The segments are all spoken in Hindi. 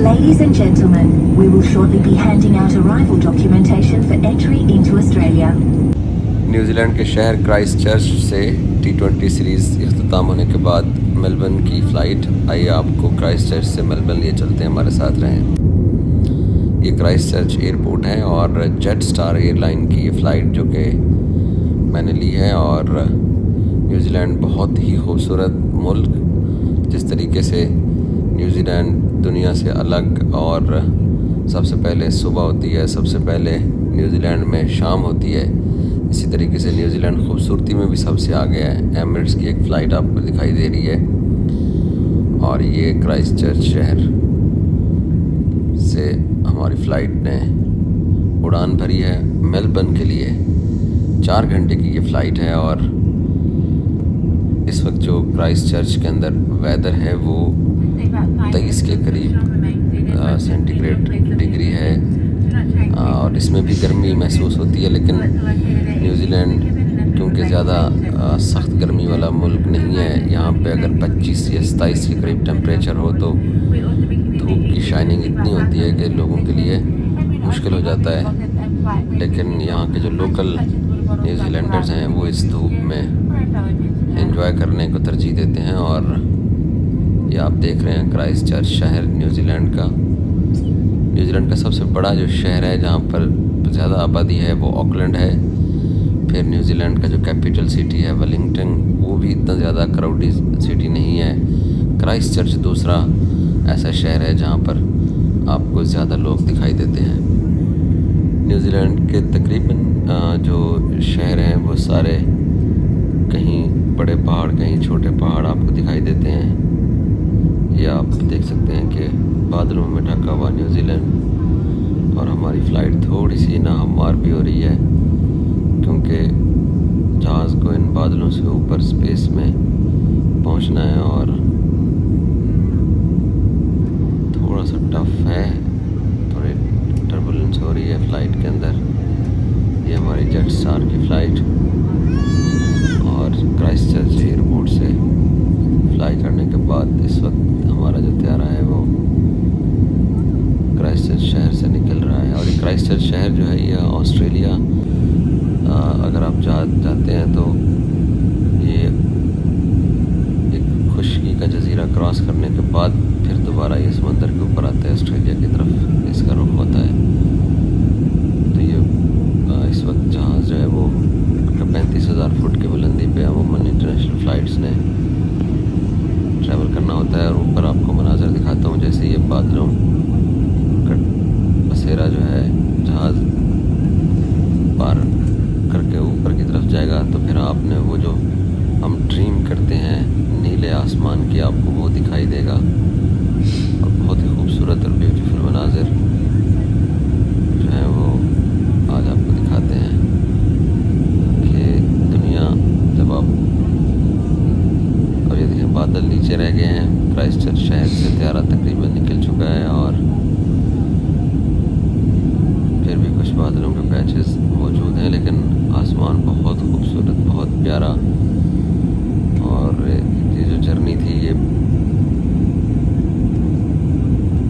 Ladies and gentlemen, we will shortly be handing out arrival documentation for entry into Australia. New Zealand के शहर क्राइस्ट चर्च से T20 सीरीज़ इख्तिताम होने के बाद मेलबर्न की फ़्लाइट। आइए आपको क्राइस्ट चर्च से मेलबर्न लिए चलते हैं, हमारे साथ रहें। ये क्राइस्ट चर्च एयरपोर्ट है और जेट स्टार एयरलाइन की ये फ़्लाइट जो कि मैंने ली है। और न्यूजीलैंड बहुत ही खूबसूरत मुल्क, जिस तरीके से न्यूजीलैंड दुनिया से अलग और सबसे पहले सुबह होती है, सबसे पहले न्यूजीलैंड में शाम होती है, इसी तरीके से न्यूजीलैंड खूबसूरती में भी सबसे आगे है। एमिरेट्स की एक फ़्लाइट आपको दिखाई दे रही है और ये क्राइस्ट चर्च शहर से हमारी फ़्लाइट ने उड़ान भरी है मेलबर्न के लिए। 4 घंटे की ये फ़्लाइट है और इस वक्त जो क्राइस्ट चर्च के अंदर वेदर है वो 23 के करीब सेंटीग्रेड डिग्री है और इसमें भी गर्मी महसूस होती है। लेकिन न्यूजीलैंड क्योंकि ज़्यादा सख्त गर्मी वाला मुल्क नहीं है, यहाँ पे अगर 25 या 27 के करीब टेम्परेचर हो तो धूप की शाइनिंग इतनी होती है कि लोगों के लिए मुश्किल हो जाता है। लेकिन यहाँ के जो लोकल न्यूजीलैंडर्स हैं वो इस धूप में एंजॉय करने को तरजीह देते हैं। और ये आप देख रहे हैं क्राइस्ट चर्च शहर न्यूजीलैंड का सबसे बड़ा जो शहर है, जहाँ पर ज़्यादा आबादी है वो ऑकलैंड है। फिर न्यूजीलैंड का जो कैपिटल सिटी है वेलिंगटन, वो भी इतना ज़्यादा क्राउडी सिटी नहीं है। क्राइस्ट चर्च दूसरा ऐसा शहर है जहाँ पर आपको ज़्यादा लोग दिखाई देते हैं। न्यूजीलैंड के तकरीबन जो शहर हैं वो सारे कहीं बड़े पहाड़ कहीं छोटे पहाड़ आपको दिखाई देते हैं। ये आप देख सकते हैं कि बादलों में ढका हुआ न्यूजीलैंड। और हमारी फ़्लाइट थोड़ी सी नाहमवार भी हो रही है क्योंकि जहाज़ को इन बादलों से ऊपर स्पेस में पहुंचना है और थोड़ा सा टफ है, थोड़ी टर्बुलेंस हो रही है फ़्लाइट के अंदर। ये हमारी जेट स्टार की फ़्लाइट और क्राइस्ट चर्च एयरपोर्ट से फ्लाई करने के बाद इस वक्त हमारा जो त्यारा है वो क्राइस्ट चर्च शहर से निकल रहा है। और ये क्राइस्ट चर्च शहर जो है ये ऑस्ट्रेलिया, अगर आप जाते हैं तो ये एक खुशकी का जजीरा क्रॉस करने के बाद फिर दोबारा ये समंदर के ऊपर आता है, ऑस्ट्रेलिया की तरफ इसका रुख होता है। तो ये इस वक्त जहाज़ जो है वो 35,000 फुट की बुलंदी पे अमूमन इंटरनेशनल फ़्लाइट्स ने ट्रैवल करना होता है। और ऊपर आपको मनाज़र दिखाता हूँ, जैसे ये बादलों का बसेरा जो है जहाज़ पार करके ऊपर की तरफ जाएगा तो फिर आपने वो जो हम ड्रीम करते हैं नीले आसमान की, आपको वो दिखाई देगा। और बहुत ही खूबसूरत और ब्यूटीफुल मनाज़र जो है वो आज आपको दिखाते हैं कि दुनिया जब आप। और ये देखिए बादल नीचे रह गए हैं। क्राइस्ट चर्च शहर से त्यारा तकरीबन निकल चुका है और फिर भी कुछ बादलों के पैचेस मौजूद हैं, लेकिन आसमान बहुत खूबसूरत, बहुत प्यारा। और ये जो जर्नी थी ये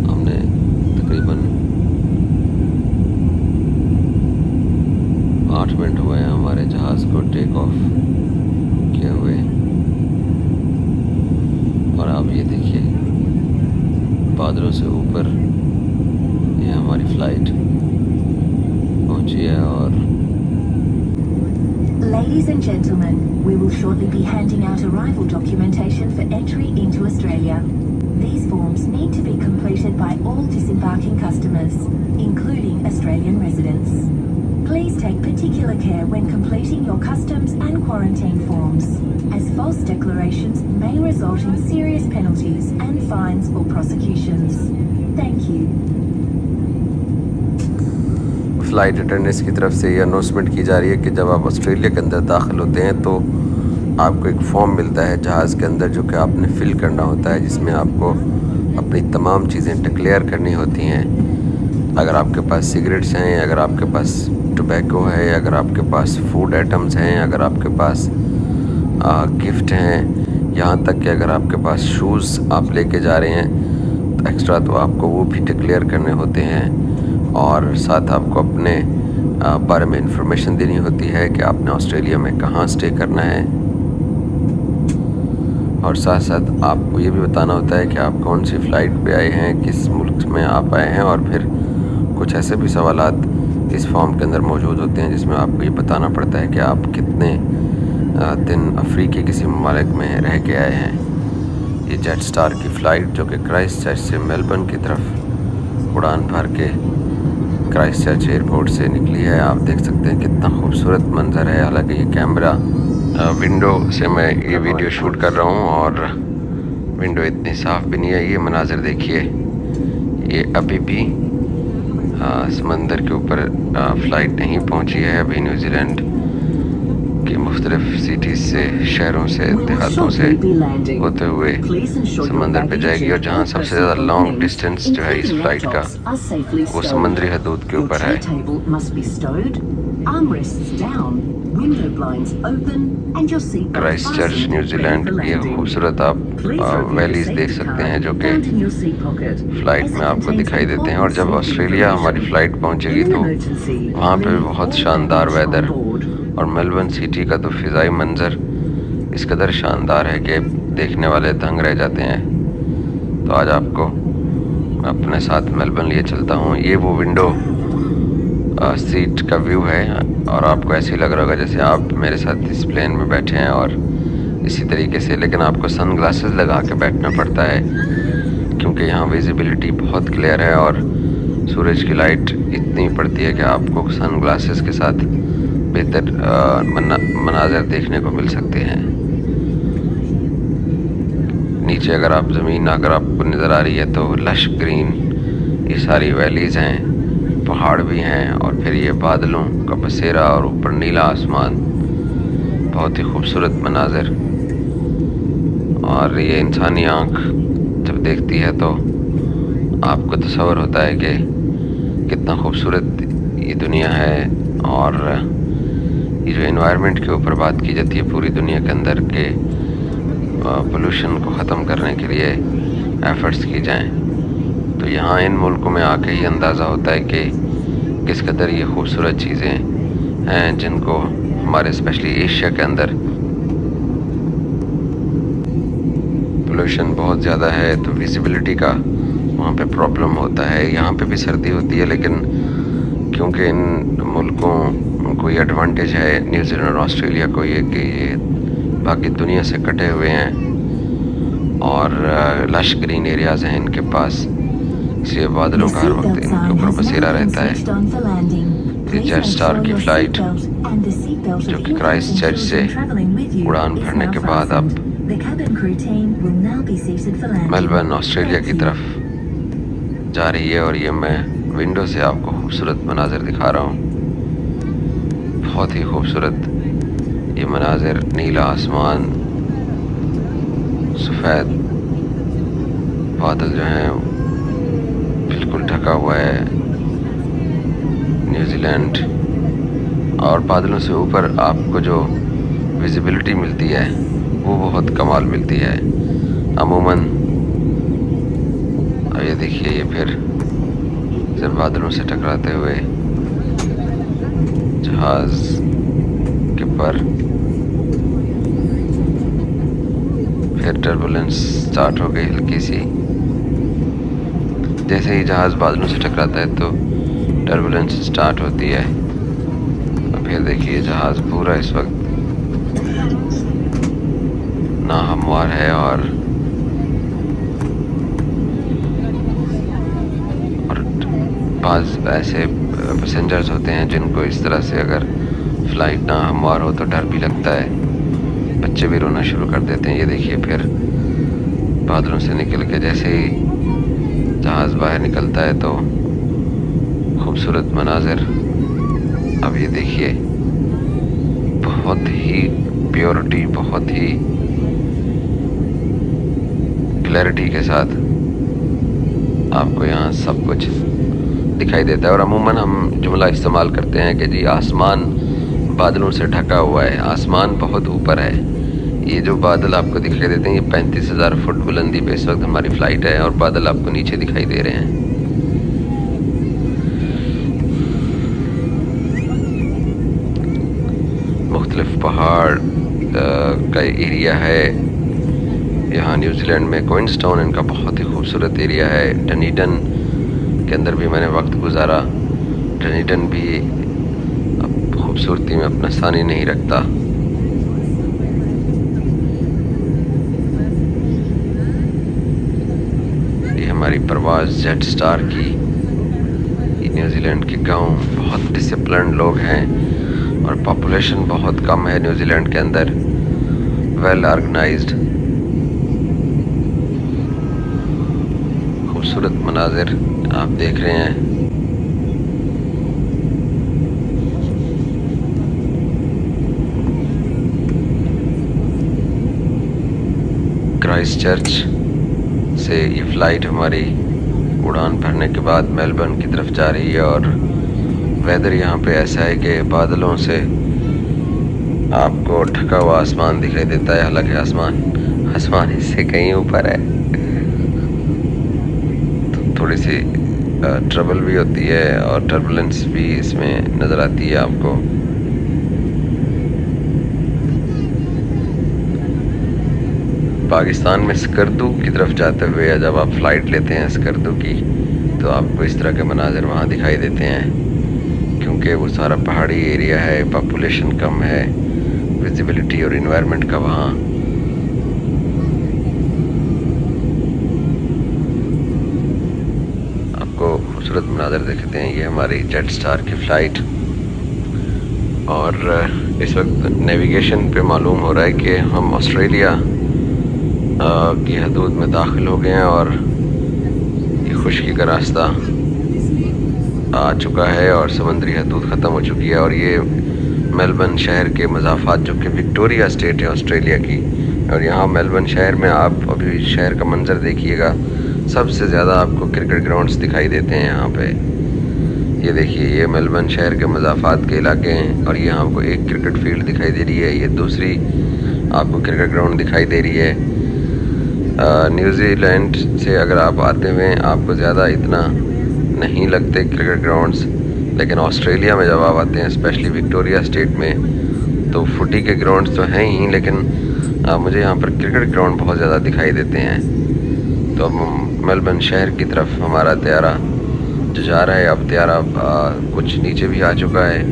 हमने तकरीबन 8 मिनट हुए हैं हमारे जहाज़ को टेक ऑफ किए हुए। और आप ये देखिए बादलों से ऊपर ये हमारी फ़्लाइट पहुंची है। और Ladies and gentlemen, we will shortly be handing out arrival documentation for entry into Australia. These forms need to be completed by all disembarking customers, including Australian residents. Please take particular care when completing your customs and quarantine forms, as false declarations may result in serious penalties and fines or prosecutions. Thank you. Flight attendants की तरफ से ये अनाउंसमेंट की जा रही है कि जब आप ऑस्ट्रेलिया के अंदर दाखिल होते हैं तो आपको एक फॉर्म मिलता है जहाज़ के अंदर जो कि आपने फ़िल करना होता है, जिसमें आपको अपनी तमाम चीज़ें डिक्लेयर करनी होती हैं। अगर आपके पास सिगरेट्स हैं, अगर आपके पास टोबैको है, अगर आपके पास फूड आइटम्स हैं, अगर आपके पास गिफ्ट हैं, यहाँ तक कि अगर आपके पास शूज़ आप लेके जा रहे हैं एक्स्ट्रा तो आपको वो भी डिक्लेयर करने होते हैं और साथ आपको अपने बारे में इंफॉर्मेशन देनी होती है कि आपने ऑस्ट्रेलिया में कहाँ स्टे करना है, और साथ साथ आपको ये भी बताना होता है कि आप कौन सी फ़्लाइट पे आए हैं, किस मुल्क में आप आए हैं, और फिर कुछ ऐसे भी सवालात इस फॉर्म के अंदर मौजूद होते हैं जिसमें आपको ये बताना पड़ता है कि आप कितने दिन अफ्रीकी किसी ममालिक में रह के आए हैं। ये जेट स्टार की फ़्लाइट जो कि क्राइस्ट चर्च से मेलबर्न की तरफ उड़ान भर के क्राइस्ट चर्च एयरपोर्ट से निकली है। आप देख सकते हैं कितना खूबसूरत मंज़र है। हालांकि ये कैमरा विंडो से मैं ये वीडियो शूट कर रहा हूँ और विंडो इतनी साफ़ भी नहीं है। ये मनाज़र देखिए, ये अभी भी समंदर के ऊपर फ़्लाइट नहीं पहुँची है। अभी न्यूजीलैंड की मुख्तलिफ सिटीज़ से, शहरों से, देहातों से होते हुए समंदर पे जाएगी, और जहाँ सबसे ज़्यादा लॉन्ग डिस्टेंस जो है इस फ़्लाइट का वो समुद्री हदूद के ऊपर है। क्राइस्ट चर्च न्यूजीलैंड, ये खूबसूरत आप वैलीज़ देख सकते हैं जो कि फ़्लाइट में आपको दिखाई देते हैं। और जब ऑस्ट्रेलिया हमारी फ़्लाइट पहुंचेगी तो वहाँ पे भी बहुत शानदार वेदर, और मेलबर्न सिटी का तो फ़िज़ाई मंज़र इस कदर शानदार है कि देखने वाले दंग रह जाते हैं। तो आज आपको अपने साथ मेलबर्न लिए चलता हूँ। ये वो विंडो सीट का व्यू है, और आपको ऐसे ही लग रहा होगा जैसे आप मेरे साथ इस प्लेन में बैठे हैं और इसी तरीके से, लेकिन आपको सन ग्लासेस लगा के बैठना पड़ता है क्योंकि यहाँ विजिबिलिटी बहुत क्लियर है और सूरज की लाइट इतनी पड़ती है कि आपको सन ग्लासेस के साथ बेहतर मनाज़र देखने को मिल सकते हैं। नीचे अगर आप ज़मीन अगर आपको नज़र आ रही है तो लश ग्रीन ये सारी वैलीज़ हैं, पहाड़ भी हैं, और फिर ये बादलों का बसेरा और ऊपर नीला आसमान, बहुत ही खूबसूरत मनाज़र। और ये इंसानी आँख जब देखती है तो आपको तसव्वुर होता है कि कितना खूबसूरत ये दुनिया है। और ये जो एनवायरनमेंट के ऊपर बात की जाती है पूरी दुनिया के अंदर के पोल्यूशन को ख़त्म करने के लिए एफ़र्ट्स की जाएं, तो यहाँ इन मुल्कों में आके ही अंदाज़ा होता है कि किस कदर ये खूबसूरत चीज़ें हैं जिनको हमारे स्पेशली एशिया के अंदर पोल्यूशन बहुत ज़्यादा है, तो विजिबिलिटी का वहाँ पे प्रॉब्लम होता है। यहाँ पे भी सर्दी होती है, लेकिन क्योंकि इन मुल्कों को ये एडवांटेज है न्यूजीलैंड और ऑस्ट्रेलिया को ये कि ये बाकी दुनिया से कटे हुए हैं और लश ग्रीन एरियाज़ हैं इनके पास, इसलिए बादलों का हर वक्त इनके ऊपर बसेरा रहता है। ये जेट स्टार की फ़्लाइट जो कि क्राइस्ट चर्च से उड़ान भरने के बाद अब मेलबर्न ऑस्ट्रेलिया की तरफ जा रही है, और ये मैं विंडो से आपको खूबसूरत मनाज़र दिखा रहा हूँ। बहुत ही खूबसूरत ये मनाज़र, नीला आसमान, सफ़ेद बादल जो हैं बिल्कुल ढका हुआ है न्यूजीलैंड, और बादलों से ऊपर आपको जो विजिबिलिटी मिलती है वो बहुत कमाल मिलती है। अमूमन अब ये देखिए, ये फिर जब बादलों से टकराते हुए जहाज़ के पर फिर टर्बुलेंस स्टार्ट हो गई हल्की सी। जैसे ही जहाज़ बादलों से टकराता है तो टर्बुलेंस स्टार्ट होती है। अब फिर देखिए जहाज़ पूरा इस वक्त नाहमवार है, और बाज़ ऐसे पैसेंजर्स होते हैं जिनको इस तरह से अगर फ़्लाइट ना हमवार हो तो डर भी लगता है, बच्चे भी रोना शुरू कर देते हैं। ये देखिए फिर बादलों से निकल के जैसे ही जहाज़ बाहर निकलता है तो खूबसूरत मनाज़र। अब ये देखिए, बहुत ही प्योरिटी, बहुत ही क्लैरिटी के साथ आपको यहाँ सब कुछ दिखाई देता है। और अमूमन हम जुमला इस्तेमाल करते हैं कि जी आसमान बादलों से ढका हुआ है, आसमान बहुत ऊपर है। ये जो बादल आपको दिखाई देते हैं ये 35,000 फुट बुलंदी पे इस वक्त हमारी फ़्लाइट है और बादल आपको नीचे दिखाई दे रहे हैं। मुख्तलिफ पहाड़ का एरिया है यहाँ न्यूजीलैंड में। क्वींसटाउन इनका बहुत ही खूबसूरत एरिया है। डनीडन के अंदर भी मैंने वक्त गुजारा। डनीडन भी अब खूबसूरती में अपना सानी नहीं रखता। ये हमारी परवाज़ जेट स्टार की। न्यूजीलैंड के गांव बहुत डिसिप्लिन्ड लोग हैं और पॉपुलेशन बहुत कम है न्यूजीलैंड के अंदर। वेल ऑर्गेनाइज्ड, खूबसूरत मनाजिर आप देख रहे हैं। क्राइस्ट चर्च से ये फ़्लाइट हमारी उड़ान भरने के बाद मेलबर्न की तरफ जा रही है और वेदर यहाँ पे ऐसा है कि बादलों से आपको ढका हुआ आसमान दिखाई देता है। हालांकि आसमान इससे कहीं ऊपर है तो थोड़ी सी ट्रबल भी होती है और टर्बुलेंस भी इसमें नज़र आती है आपको। पाकिस्तान में स्कर्दू की तरफ जाते हुए जब आप फ़्लाइट लेते हैं स्कर्दू की तो आपको इस तरह के मनाजिर वहाँ दिखाई देते हैं क्योंकि वो सारा पहाड़ी एरिया है, पॉपुलेशन कम है, विजिबिलिटी और इन्वायरमेंट का वहाँ आपको खूबसूरत मनाजिर दिखते हैं। ये हमारी जेट स्टार की फ़्लाइट और इस वक्त नेविगेशन पे मालूम हो रहा है कि हम ऑस्ट्रेलिया की हदूद में दाखिल हो गए हैं और ये खुशकी का रास्ता आ चुका है और समंदरी हदूद ख़त्म हो चुकी है और ये मेलबर्न शहर के मज़ाफ़ात जो कि विक्टोरिया स्टेट है ऑस्ट्रेलिया की। और यहाँ मेलबर्न शहर में आप अभी शहर का मंज़र देखिएगा, सबसे ज़्यादा आपको क्रिकेट ग्राउंड्स दिखाई देते हैं यहाँ पे। ये देखिए, ये मेलबर्न शहर के मज़ाफ़ात के इलाके हैं और यहाँ आपको एक क्रिकेट फील्ड दिखाई दे रही है, ये दूसरी आपको क्रिकेट ग्राउंड दिखाई दे रही है। न्यूजीलैंड से अगर आप आते हुए आपको ज़्यादा इतना नहीं लगते क्रिकेट ग्राउंड्स, लेकिन ऑस्ट्रेलिया में जब आप आते हैं स्पेशली विक्टोरिया स्टेट में तो फुटी के ग्राउंड्स तो हैं ही, लेकिन मुझे यहाँ पर क्रिकेट ग्राउंड बहुत ज़्यादा दिखाई देते हैं। तो अब मेलबर्न शहर की तरफ हमारा त्यारा जो जा रहा है, अब त्यारा कुछ नीचे भी आ चुका है।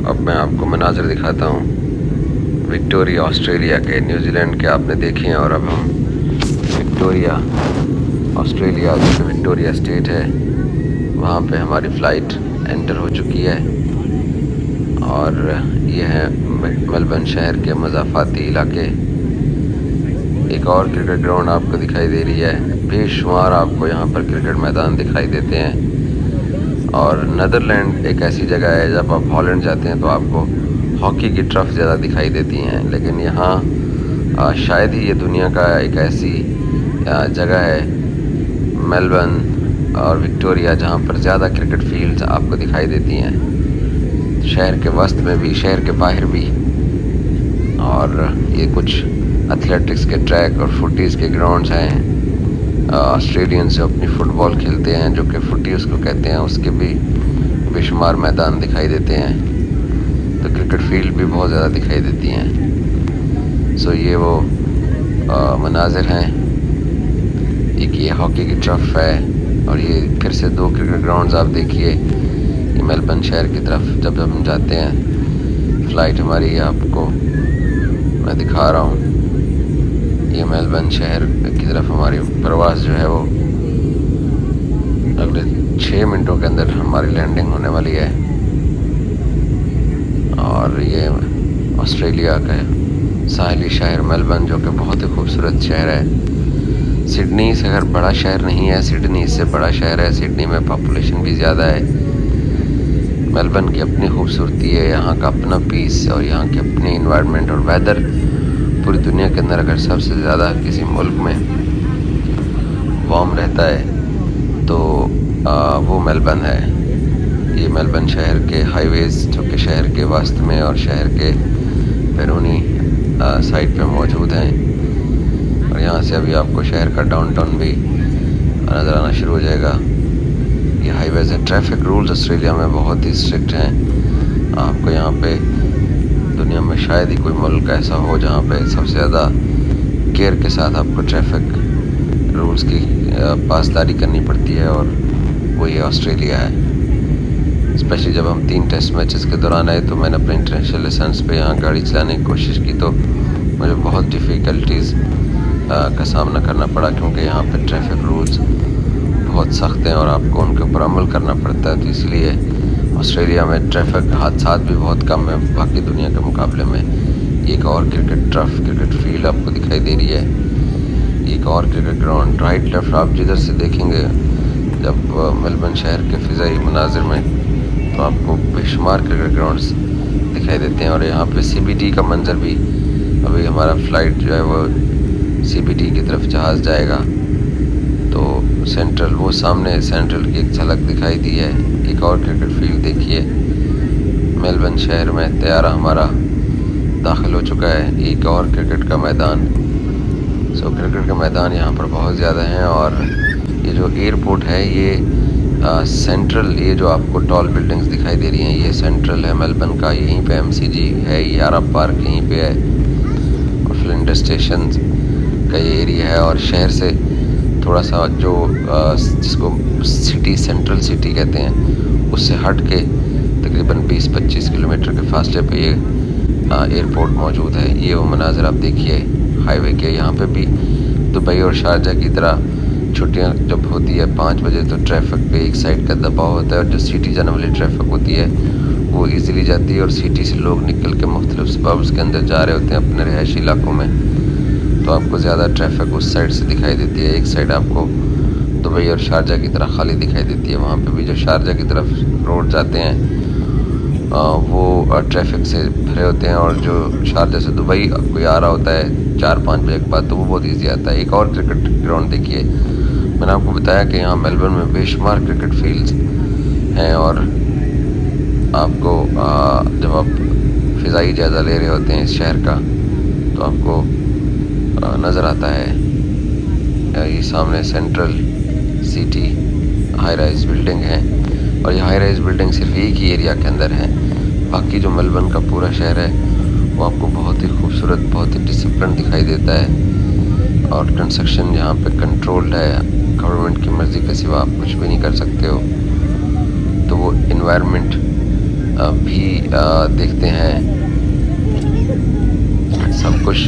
अब मैं आपको मनाज़िर दिखाता हूँ विक्टोरिया ऑस्ट्रेलिया के। न्यूजीलैंड के आपने देखे हैं और अब हम विक्टोरिया ऑस्ट्रेलिया जो विक्टोरिया स्टेट है वहाँ पे हमारी फ़्लाइट एंटर हो चुकी है और ये है मेलबर्न शहर के मज़ाफ़ाती इलाके। एक और क्रिकेट ग्राउंड आपको दिखाई दे रही है, बेशुमार आपको यहाँ पर क्रिकेट मैदान दिखाई देते हैं। और नीदरलैंड एक ऐसी जगह है, जब आप हॉलैंड जाते हैं तो आपको हॉकी की ट्रफ ज़्यादा दिखाई देती हैं, लेकिन यहाँ शायद ही ये दुनिया का एक ऐसी जगह है मेलबर्न और विक्टोरिया जहाँ पर ज़्यादा क्रिकेट फील्ड्स आपको दिखाई देती हैं, शहर के वस्त में भी, शहर के बाहर भी। और ये कुछ एथलेटिक्स के ट्रैक और फुटीज़ के ग्राउंड्स हैं। ऑस्ट्रेलियन से अपनी फ़ुटबॉल खेलते हैं जो कि फुटी उसको कहते हैं, उसके भी बेशुमार मैदान दिखाई देते हैं। तो क्रिकेट फील्ड भी बहुत ज़्यादा दिखाई देती हैं। सो ये वो मनाजिर हैं। एक ये हॉकी की ट्रफ है और ये फिर से दो क्रिकेट ग्राउंड्स आप देखिए। ये मेलबर्न शहर की तरफ जब हम जाते हैं फ़्लाइट हमारी, आपको मैं दिखा रहा हूँ, ये मेलबर्न शहर की तरफ हमारी प्रवास जो है वो अगले 6 मिनटों के अंदर हमारी लैंडिंग होने वाली है। और ये ऑस्ट्रेलिया का साहिली शहर मेलबर्न जो कि बहुत ही खूबसूरत शहर है। सिडनी से अगर बड़ा शहर नहीं है, सिडनी इससे बड़ा शहर है। सिडनी में पॉपुलेशन भी ज़्यादा है। मेलबर्न की अपनी खूबसूरती है, यहाँ का अपना पीस और यहाँ के अपने इन्वायरमेंट और वेदर। पूरी दुनिया के अंदर अगर सबसे ज़्यादा किसी मुल्क में वार्म रहता है तो वो मेलबर्न है। ये मेलबर्न शहर के हाईवेज़ जो कि शहर के वस्त में और शहर के बैरूनी साइड पे मौजूद हैं और यहाँ से अभी आपको शहर का डाउनटाउन भी नज़र आना शुरू हो जाएगा। ये हाईवेज़ है। ट्रैफिक रूल्स ऑस्ट्रेलिया में बहुत ही स्ट्रिक्ट हैं। आपको यहाँ पे दुनिया में शायद ही कोई मुल्क ऐसा हो जहाँ पे सबसे ज़्यादा केयर के साथ आपको ट्रैफिक रूल्स की पासदारी करनी पड़ती है और वो ये ऑस्ट्रेलिया है। स्पेशली जब हम 3 टेस्ट मैचेस के दौरान आए तो मैंने अपने इंटरनेशनल लाइसेंस पे यहाँ गाड़ी चलाने की कोशिश की तो मुझे बहुत डिफ़िकल्टीज़ का सामना करना पड़ा, क्योंकि यहाँ पे ट्रैफिक रूल्स बहुत सख्त हैं और आपको उनके ऊपर अमल करना पड़ता है। तो इसलिए ऑस्ट्रेलिया में ट्रैफिक हादसात भी बहुत कम है बाकी दुनिया के मुकाबले में। एक और क्रिकेट फील्ड आपको दिखाई दे रही है, एक और क्रिकेट ग्राउंड राइट लेफ्ट आप जिधर से देखेंगे जब मेलबर्न शहर के फ़िज़ाई मनाजिर में तो आपको बेशुमार क्रिकेट ग्राउंड्स दिखाई देते हैं। और यहाँ पे CBD का मंजर भी, अभी हमारा फ़्लाइट जो है वो CBD की तरफ जहाज़ जाएगा तो सेंट्रल, वो सामने सेंट्रल की एक झलक दिखाई दी है। एक और क्रिकेट फील्ड देखिए, मेलबर्न शहर में तैयारा हमारा दाखिल हो चुका है। एक और क्रिकेट का मैदान। सो क्रिकेट के मैदान यहाँ पर बहुत ज़्यादा हैं। और ये जो एयरपोर्ट है ये सेंट्रल, ये जो आपको टॉल बिल्डिंग्स दिखाई दे रही हैं ये सेंट्रल है मेलबर्न का। यहीं पे MCG है, यारा पार्क यहीं पे है और फ्लिंडर स्टेशन का ये एरिया है। और शहर से थोड़ा सा जो जिसको सिटी, सेंट्रल सिटी कहते हैं, उससे हट के तकरीबन 20-25 किलोमीटर के फासले पे ये एयरपोर्ट मौजूद है। ये वो मनाज़र आप देखिए हाईवे के। यहाँ पे भी दुबई और शारजा की तरह छुट्टियाँ जब होती है 5 बजे तो ट्रैफिक पे एक साइड का दबाव होता है और जो सिटी जाने वाली ट्रैफिक होती है वो इजीली जाती है और सिटी से लोग निकल के मुख्तलिफ सबब्स के अंदर जा रहे होते हैं अपने रिहायशी इलाकों में, तो आपको ज़्यादा ट्रैफिक उस साइड से दिखाई देती है। एक साइड आपको दुबई और शारजा की तरह खाली दिखाई देती है। वहाँ पे भी जो शारजा की तरफ रोड जाते हैं वो ट्रैफिक से भरे होते हैं और जो शारजा से दुबई कोई आ रहा होता है 4-5 बजे के बाद तो वो बहुत ईजी आता है। एक और क्रिकेट ग्राउंड देखिए, मैंने आपको बताया कि यहाँ मेलबर्न में बेशुमार क्रिकेट फील्ड्स हैं और आपको जब आप फ़िज़ाई जायज़ा ले रहे होते हैं इस शहर का तो आपको नज़र आता है ये सामने central city high rise building है और ये हाई राइज बिल्डिंग सिर्फ एक ही एरिया के अंदर है। बाकी जो मेलबर्न का पूरा शहर है वो आपको बहुत ही खूबसूरत, बहुत ही डिसिप्लिन दिखाई देता है और कंस्ट्रक्शन यहाँ पे कंट्रोल्ड है। गवर्नमेंट की मर्ज़ी के सिवा आप कुछ भी नहीं कर सकते हो। तो वो इन्वायरमेंट भी देखते हैं, सब कुछ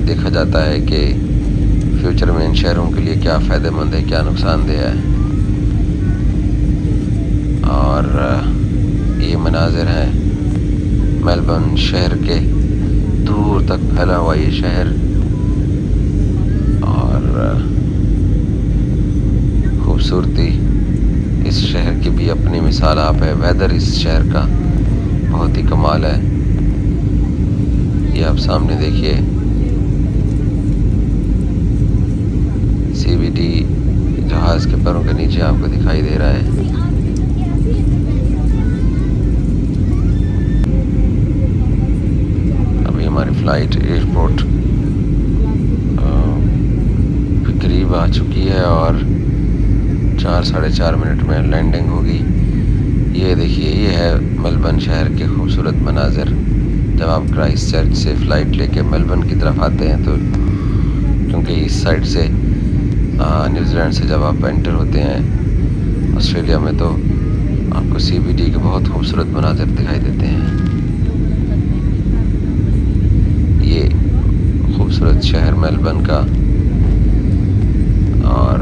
देखा जाता है कि फ्यूचर में इन शहरों के लिए क्या फ़ायदेमंद है, क्या नुकसानदेह है। और ये मनाज़िर हैं मेलबर्न शहर के, दूर तक फैला हुआ ये शहर और खूबसूरती इस शहर की भी अपनी मिसाल आप है। वेदर इस शहर का बहुत ही कमाल है। ये आप सामने देखिए CBD जहाज़ के पैरों के नीचे आपको दिखाई दे रहा है। अभी हमारी फ़्लाइट एयरपोर्ट के करीब आ चुकी है और 4-4.5 मिनट में लैंडिंग होगी। ये देखिए, ये है मेलबर्न शहर के खूबसूरत मनाज़र। जब आप क्राइस्ट चर्च से फ़्लाइट लेके मेलबर्न की तरफ आते हैं तो क्योंकि इस साइड से न्यूजीलैंड से जब आप एंटर होते हैं ऑस्ट्रेलिया में तो आपको CBD के बहुत खूबसूरत मनाज़र दिखाई देते हैं। ये खूबसूरत शहर मेलबर्न का। और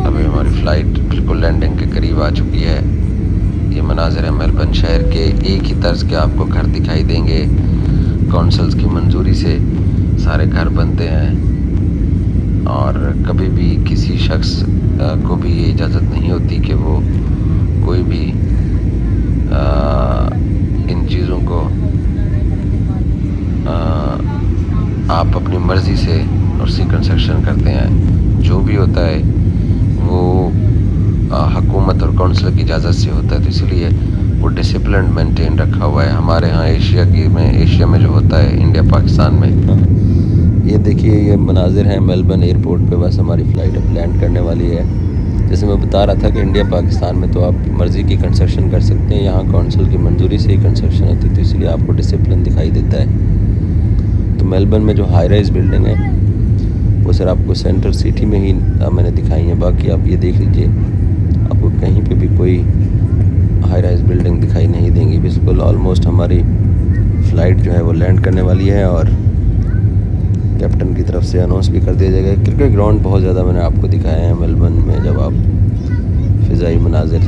अभी हमारी फ़्लाइट बिल्कुल लैंडिंग के करीब आ चुकी है। ये मनाज़र है मेलबर्न शहर के। एक ही तर्ज के आपको घर दिखाई देंगे। काउंसिल्स की मंजूरी से सारे घर बनते हैं और कभी भी किसी शख्स को भी ये इजाज़त नहीं होती कि वो कोई भी इन चीज़ों को आप अपनी मर्ज़ी से उसकी कंस्ट्रक्शन करते हैं। जो भी होता है वो हुकूमत और काउंसिल की इजाज़त से होता है। तो इसलिए वो डिसिप्लिन मेंटेन रखा हुआ है। हमारे यहाँ एशिया में जो होता है, इंडिया पाकिस्तान में। ये देखिए, ये मनाजिर हैं मेलबर्न एयरपोर्ट पे। बस हमारी फ़्लाइट अब लैंड करने वाली है। जैसे मैं बता रहा था कि इंडिया पाकिस्तान में तो आप मर्ज़ी की कंस्ट्रक्शन कर सकते हैं, यहाँ कौंसिल की मंजूरी से ही कंस्ट्रक्शन होती है, तो इसलिए आपको डिसिप्लिन दिखाई देता है। तो मेलबर्न में जो हाई राइज़ बिल्डिंग है वो सर आपको सेंटर सिटी में ही मैंने दिखाई है। बाकी आप ये देख लीजिए, आपको कहीं पे भी कोई हाई राइज़ बिल्डिंग दिखाई नहीं देंगी। बिल्कुल ऑलमोस्ट हमारी फ़्लाइट जो है वो लैंड करने वाली है और कैप्टन की तरफ से अनाउंस भी कर दिया जाएगा। क्रिकेट ग्राउंड बहुत ज़्यादा मैंने आपको दिखाया है मेलबर्न में, जब आप फ़िज़ाई मनाजिर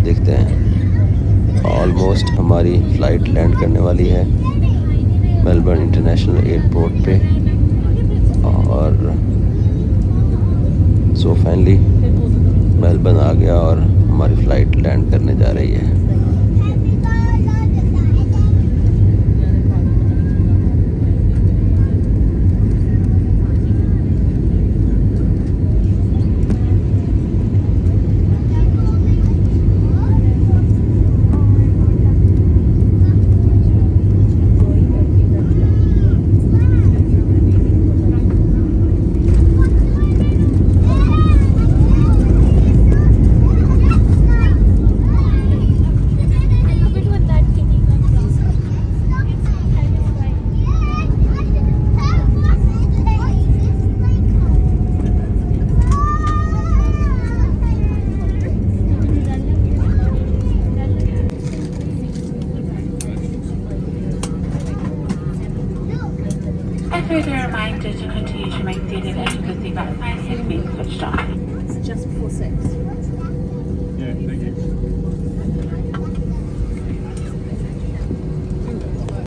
देखते हैं। ऑलमोस्ट हमारी फ़्लाइट लैंड करने वाली है मेलबर्न इंटरनेशनल एयरपोर्ट पे। और सो फाइनली मेलबर्न आ गया और हमारी फ़्लाइट लैंड करने जा रही है। A further reminder to continue to maintain an efficacy vaccine is being switched on. It's just before 6.